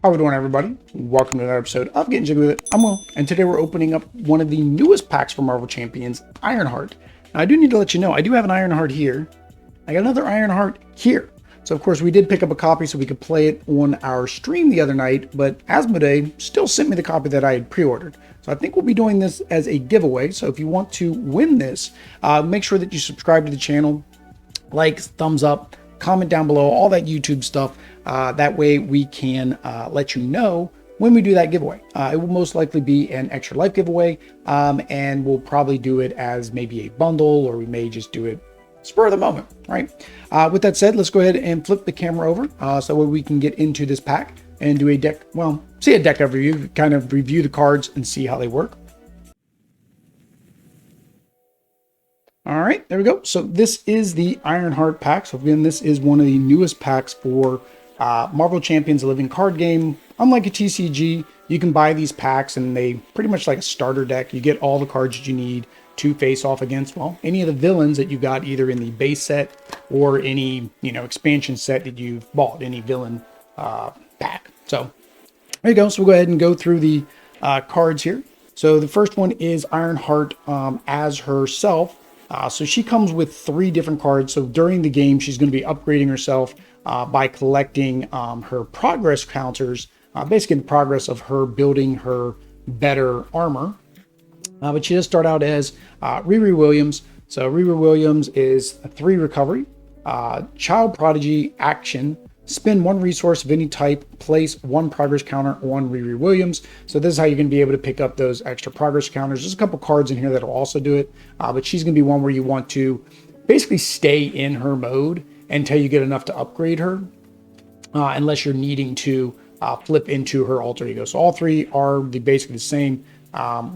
How we doing, everybody? Welcome to another episode of Getting Jiggy With It. I'm Will, and today we're opening up one of the newest packs for Marvel Champions, Ironheart. Now, I do need to let you know, I do have an Ironheart here. I got another Ironheart here. So, of course, we did pick up a copy so we could play it on our stream the other night, but Asmodee still sent me the copy that I had pre-ordered. So I think we'll be doing this as a giveaway. So if you want to win this, make sure that you subscribe to the channel, like, thumbs up, comment down below, all that YouTube stuff. That way we can let you know when we do that giveaway. It will most likely be an extra life giveaway, and we'll probably do it as maybe a bundle, or we may just do it spur of the moment, right? With that said, let's go ahead and flip the camera over so we can get into this pack and do a deck, well, see a deck overview, kind of review the cards and see how they work. All right, there we go. So this is the Ironheart pack. So again, this is one of the newest packs for Marvel Champions, a living card game. Unlike a TCG, you can buy these packs and they pretty much like a starter deck. You get all the cards that you need to face off against, well, any of the villains that you got either in the base set or any, expansion set that you've bought, any villain pack. So there you go. So we'll go ahead and go through the cards here. So the first one is Ironheart as herself. So she comes with 3 different cards. So during the game, she's going to be upgrading herself by collecting her progress counters, basically the progress of her building her better armor. But she does start out as Riri Williams. So Riri Williams is a 3 recovery, child prodigy action, spend 1 resource of any type, place 1 progress counter on Riri Williams. So this is how you're going to be able to pick up those extra progress counters. There's a couple cards in here that'll also do it, but she's going to be one where you want to basically stay in her mode until you get enough to upgrade her, unless you're needing to flip into her alter ego. So all 3 are basically the same.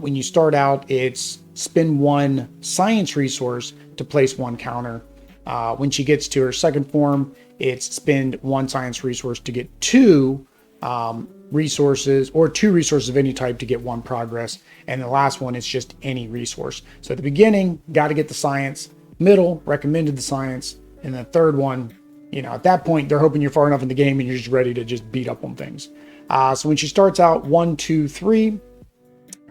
When you start out, it's spend 1 science resource to place 1 counter. When she gets to her second form, it's spend 1 science resource to get 2 resources, or 2 resources of any type to get 1 progress. And the last one is just any resource. So at the beginning, got to get the science. Middle, recommended the science. And the third one, at that point, they're hoping you're far enough in the game and you're just ready to just beat up on things. So when she starts out 1, 2, 3,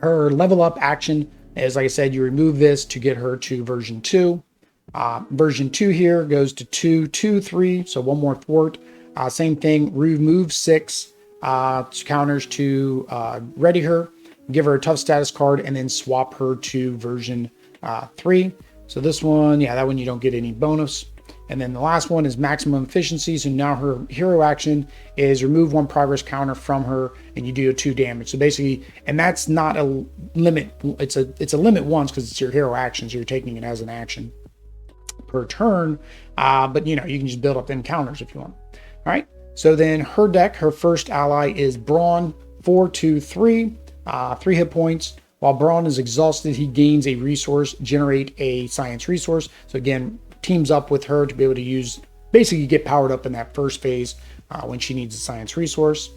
her level up action is, like I said, you remove this to get her to version 2. Version 2 here goes to 2, 2, 3, so 1 more thwart. Same thing, remove 6 counters to ready her, give her a tough status card, and then swap her to version 3. So this one, that one you don't get any bonus. And then the last one is maximum efficiency. So now her hero action is remove 1 progress counter from her, and you do 2 damage. So basically, and that's not a limit. It's a limit once because it's your hero action, so you're taking it as an action per turn. But you can just build up them counters if you want. All right. So then her deck, her first ally is Brawn, 4, 2, 3, 3 hit points. While Brawn is exhausted, he gains a resource, generate a science resource. So again, teams up with her to be able to use, basically get powered up in that first phase when she needs a science resource.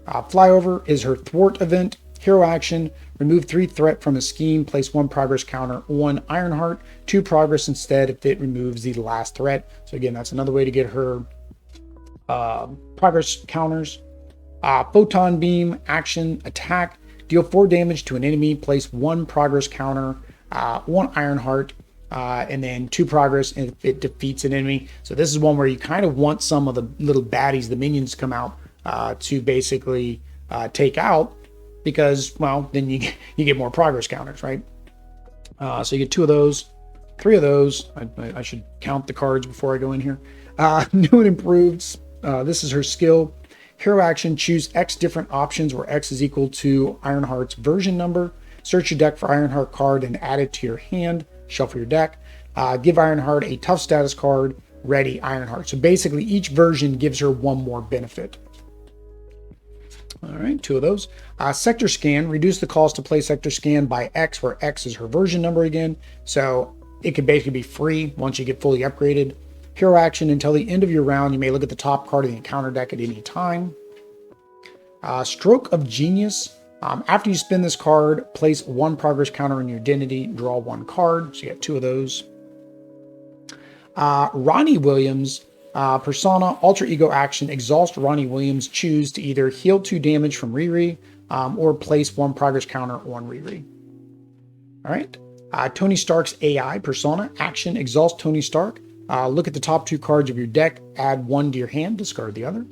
Flyover is her thwart event. Hero action, remove 3 threat from a scheme, place 1 progress counter on Ironheart, 2 progress instead if it removes the last threat. So again, that's another way to get her progress counters. Photon Beam action, attack, deal 4 damage to an enemy, place 1 progress counter on Ironheart, and then 2 progress if it defeats an enemy. So this is one where you kind of want some of the little baddies, the minions, to come out to basically take out, because, well, then you get more progress counters, right? So you get 2 of those, 3 of those. I should count the cards before I go in here. New and improved. This is her skill. Hero action, choose X different options where X is equal to Ironheart's version number. Search your deck for Ironheart card and add it to your hand. Shuffle your deck. Give Ironheart a tough status card. Ready Ironheart. So basically each version gives her 1 more benefit. All right, 2 of those. Sector scan, reduce the cost to play sector scan by X, where X is her version number again. So it could basically be free once you get fully upgraded. Hero action, until the end of your round, you may look at the top card of the encounter deck at any time. Stroke of Genius. After you spin this card, place 1 progress counter on your identity, draw 1 card. So you got 2 of those. Riri Williams, Persona, alter ego action, exhaust Riri Williams, choose to either heal 2 damage from Riri or place 1 progress counter on Riri. All right. Tony Stark's AI, Persona, action, exhaust Tony Stark. Look at the top 2 cards of your deck, add 1 to your hand, discard the other.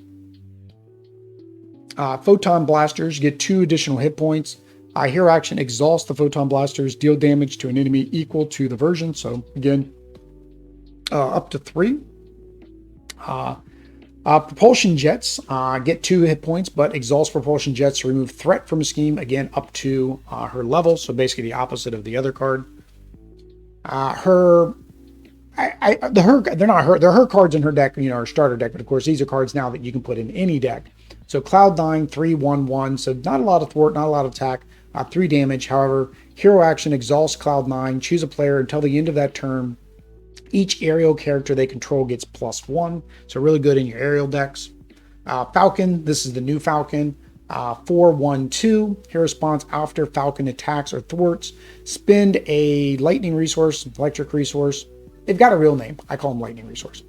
Photon Blasters, get 2 additional hit points. Hero action, exhaust the Photon Blasters, deal damage to an enemy equal to the version. So again, up to 3. Propulsion Jets, get 2 hit points, but exhaust Propulsion Jets to remove threat from a scheme, again, up to her level. So basically the opposite of the other card. They're her cards in her deck, her starter deck, but of course these are cards now that you can put in any deck. So Cloud9, 3/1/1, so not a lot of thwart, not a lot of attack, 3 damage. However, hero action, exhaust Cloud9, choose a player until the end of that turn. Each aerial character they control gets +1, so really good in your aerial decks. Falcon, this is the new Falcon, 4/1/2. Hero response after Falcon attacks or thwarts. Spend a lightning resource, electric resource. They've got a real name. I call them lightning resource.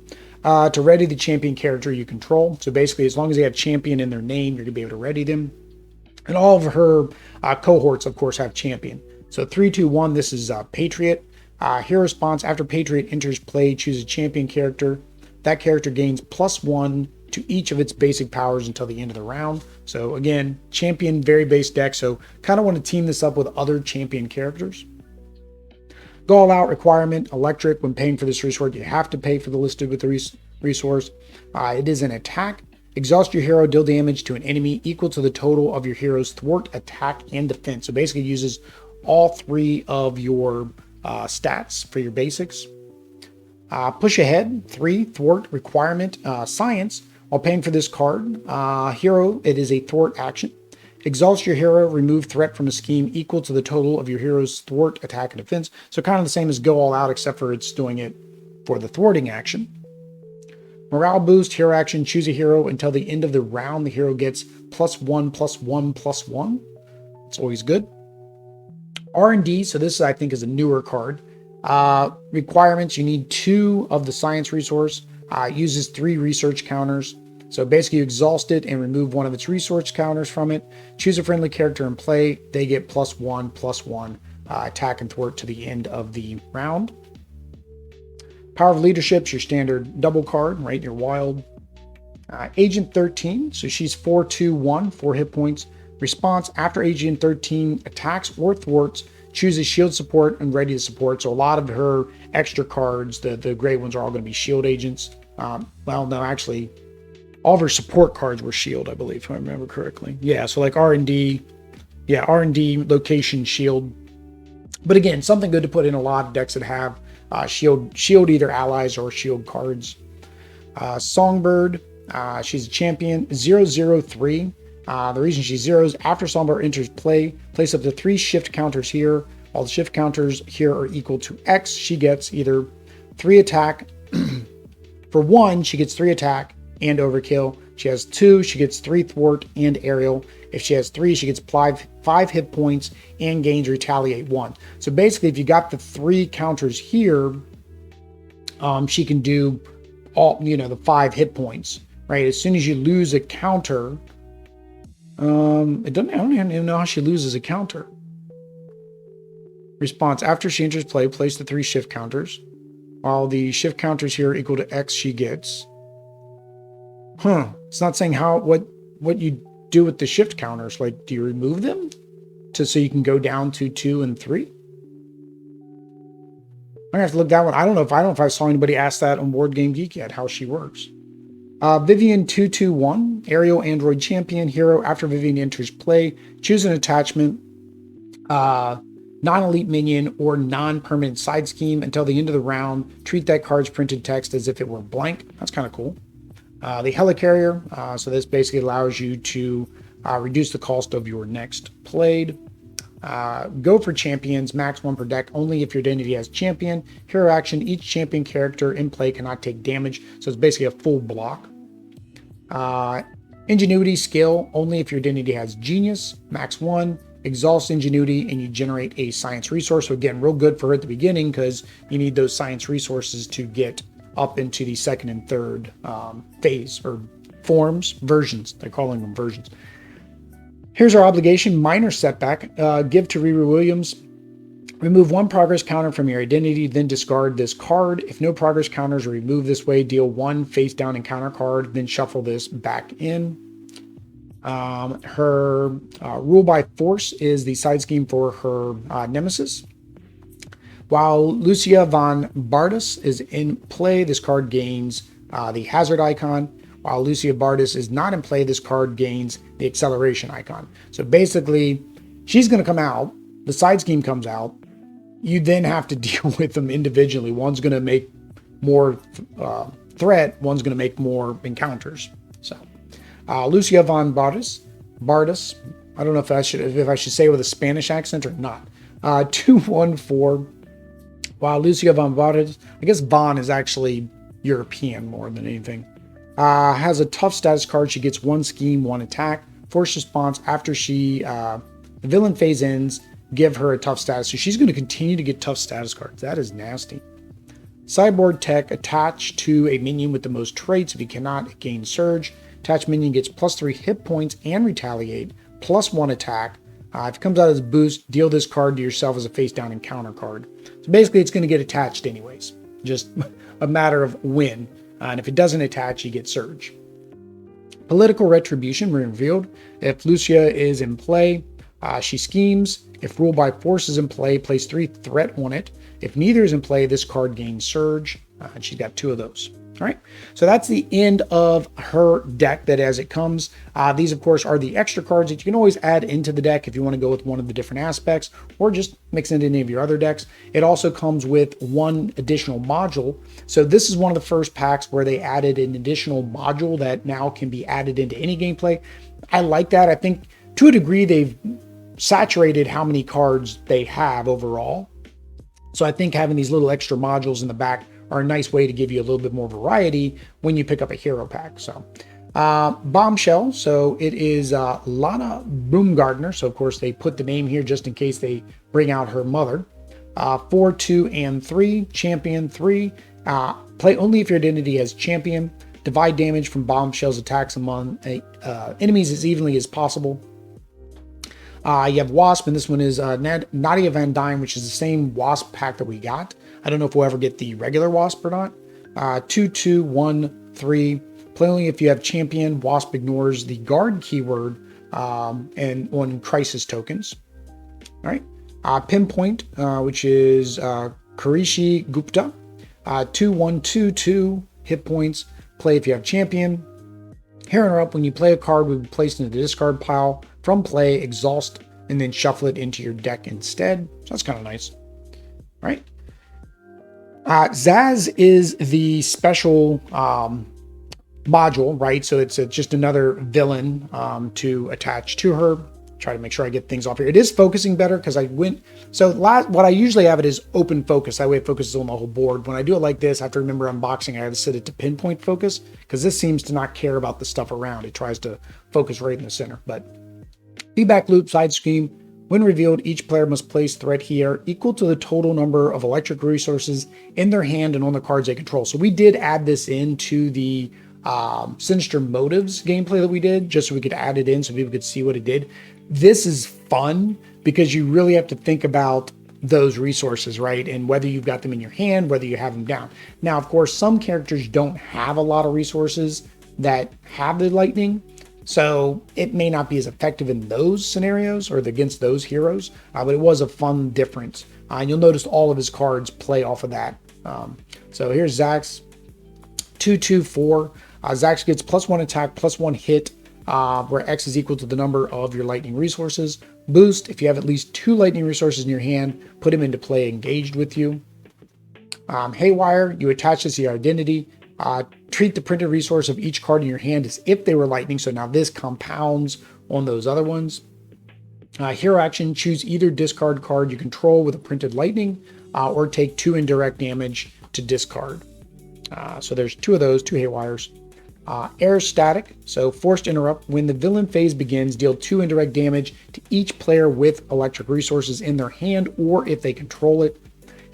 To ready the champion character you control. So basically, as long as they have champion in their name, you're going to be able to ready them. And all of her cohorts, of course, have champion. So 3/2/1, this is Patriot. Hero response after Patriot enters play, choose a champion character. That character gains +1 to each of its basic powers until the end of the round. So again, champion, very base deck. So kind of want to team this up with other champion characters. Go all out requirement, electric. When paying for this resource, you have to pay for the listed with the resource. It is an attack. Exhaust your hero, deal damage to an enemy equal to the total of your hero's thwart, attack, and defense. So basically uses all 3 of your stats for your basics. Push ahead, 3, thwart, requirement, science. While paying for this card, hero, it is a thwart action. Exhaust your hero, remove threat from a scheme equal to the total of your hero's thwart, attack, and defense. So kind of the same as go all out, except for it's doing it for the thwarting action. Morale boost, hero action, choose a hero. Until the end of the round, the hero gets +1/+1/+1. It's always good. R&D, so this I think is a newer card. Requirements, you need 2 of the science resource. Uses 3 research counters. So basically you exhaust it and remove 1 of its resource counters from it. Choose a friendly character and play. They get +1/+1 attack and thwart to the end of the round. Power of Leadership's your standard double card, right? Your wild. Agent 13, so she's 4/2/1, 4 hit points. Response after Agent 13 attacks or thwarts, chooses shield support and ready to support. So a lot of her extra cards, the gray ones, are all going to be shield agents. Well, no, actually, all of her support cards were shield, I believe, if I remember correctly. Yeah, so like R&D, location, shield. But again, something good to put in a lot of decks that have shield either allies or shield cards. Songbird, she's a champion, 0/0/3. The reason she's 0 is after Songbird enters play, place up to 3 shift counters here. All the shift counters here are equal to X. She gets either 3 attack. For 1, she gets 3 attack and overkill. She has 2, she gets 3 thwart and aerial. If she has 3, she gets 5 hit points and gains retaliate 1. So basically, if you got the 3 counters here, she can do all, the 5 hit points, right? As soon as you lose a counter, I don't even know how she loses a counter. Response after she enters play, place the 3 shift counters. While the shift counters here are equal to X, she gets. It's not saying what you do with the shift counters. Like, do you remove them so you can go down to 2 and 3? I'm gonna have to look that one. I don't know if I saw anybody ask that on Board Game Geek yet, how she works. Vivian 2/2/1, aerial android champion, hero. After Vivian enters play, choose an attachment, non-elite minion or non-permanent side scheme. Until the end of the round, treat that card's printed text as if it were blank. That's kind of cool. The helicarrier, so this basically allows you to reduce the cost of your next played. Go for champions, max 1 per deck, only if your identity has champion. Hero action, each champion character in play cannot take damage, so it's basically a full block. Ingenuity skill, only if your identity has genius, max 1. Exhaust ingenuity and you generate a science resource. So again, real good for her at the beginning because you need those science resources to get up into the second and third phase, or versions. They're calling them versions. Here's our obligation, minor setback. Give to Riri Williams. Remove one progress counter from your identity, then discard this card. If no progress counters are removed this way, deal one face down encounter card, then shuffle this back in. Her rule by force is the side scheme for her nemesis. While Lucia von Bardus is in play, this card gains the hazard icon. While Lucia Bardus is not in play, this card gains the acceleration icon. So basically, she's going to come out, the side scheme comes out, you then have to deal with them individually. One's going to make more threat, one's going to make more encounters. So Lucia von Bardus, I don't know if I should say it with a Spanish accent or not. 2/1/4. While Lucia von Bardus, I guess von is actually European more than anything. Has a tough status card. She gets one scheme, one attack. Force response after the villain phase ends, give her a tough status. So she's going to continue to get tough status cards. That is nasty. Cyborg tech, attach to a minion with the most traits. If you cannot, it gains surge. Attached minion gets +3 hit points and retaliate, +1 attack. If it comes out as a boost, deal this card to yourself as a face down encounter card. So basically it's going to get attached anyways. Just a matter of when. And if it doesn't attach, you get surge. Political retribution revealed. If Lucia is in play, she schemes. If rule by force is in play, place 3 threat on it. If neither is in play, this card gains surge. And she's got 2 of those. All right, so that's the end of her deck that as it comes. These, of course, are the extra cards that you can always add into the deck if you want to go with one of the different aspects or just mix into any of your other decks. It also comes with one additional module. So this is one of the first packs where they added an additional module that now can be added into any gameplay. I like that. I think to a degree they've saturated how many cards they have overall. So I think having these little extra modules in the back are a nice way to give you a little bit more variety when you pick up a hero pack. So Bombshell, so it is Lana Baumgartner. So of course they put the name here just in case they bring out her mother. 4, 2, and 3, champion 3. Play only if your identity has champion. Divide damage from Bombshell's attacks among enemies as evenly as possible. You have Wasp, and this one is Nadia Van Dyne, which is the same Wasp pack that we got. I don't know if we'll ever get the regular Wasp or not. 2, 2, 1, 3. Play only if you have champion. Wasp ignores the guard keyword and on crisis tokens. All right. Pinpoint, which is Karishi Gupta. 2, 1, 2, 2 hit points. Play if you have champion. Here and up, when you play a card, will be placed into the discard pile. From play, exhaust, and then shuffle it into your deck instead. So that's kind of nice. All right. Zaz is the special module, right? So it's just another villain to attach to her. Try to make sure I get things off here. It is focusing better because I went. So what I usually have it is open focus. That way it focuses on the whole board. When I do it like this, I have to remember unboxing. I have to set it to pinpoint focus because this seems to not care about the stuff around. It tries to focus right in the center. But feedback loop, side scheme. When revealed, each player must place threat here equal to the total number of electric resources in their hand and on the cards they control. So we did add this into the Sinister Motives gameplay that we did, just so we could add it in so people could see what it did. This is fun because you really have to think about those resources, right? And whether you've got them in your hand, whether you have them down. Now, of course, some characters don't have a lot of resources that have the lightning. So it may not be as effective in those scenarios or against those heroes, but it was a fun difference. And you'll notice all of his cards play off of that. So here's Zax, 2, 2, 4. Zax gets +1 attack, +1 hit, where X is equal to the number of your lightning resources. Boost, if you have at least 2 lightning resources in your hand, put them into play engaged with you. Haywire, you attach this to your identity. Treat the printed resource of each card in your hand as if they were lightning. So now this compounds on those other ones. Hero action, choose either discard card you control with a printed lightning or take 2 indirect damage to discard. So there's 2 of those, 2 Haywires. Air static, so forced interrupt. When the villain phase begins, deal 2 indirect damage to each player with electric resources in their hand or if they control it.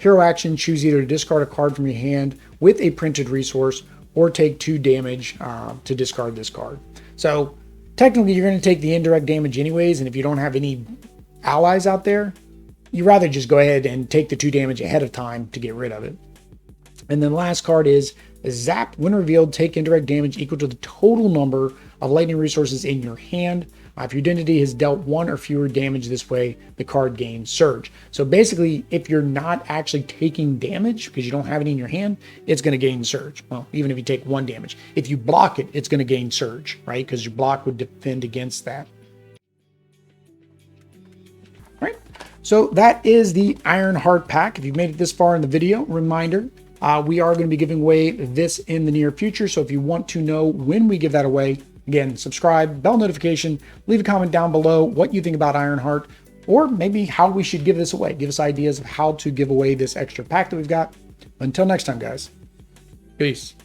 Hero action, choose either to discard a card from your hand with a printed resource or take 2 damage to discard this card. So technically you're going to take the indirect damage anyways, and if you don't have any allies out there, you'd rather just go ahead and take the 2 damage ahead of time to get rid of it. And then last card is Zap. When revealed, take indirect damage equal to the total number of lightning resources in your hand. If your identity has dealt 1 or fewer damage this way, the card gains Surge. So basically, if you're not actually taking damage because you don't have any in your hand, it's going to gain Surge. Well, even if you take 1 damage. If you block it, it's going to gain Surge, right? Because your block would defend against that. Right? So that is the Ironheart pack. If you've made it this far in the video, reminder, we are going to be giving away this in the near future. So if you want to know when we give that away, again, subscribe, bell notification, leave a comment down below what you think about Ironheart, or maybe how we should give this away. Give us ideas of how to give away this extra pack that we've got. Until next time, guys. Peace.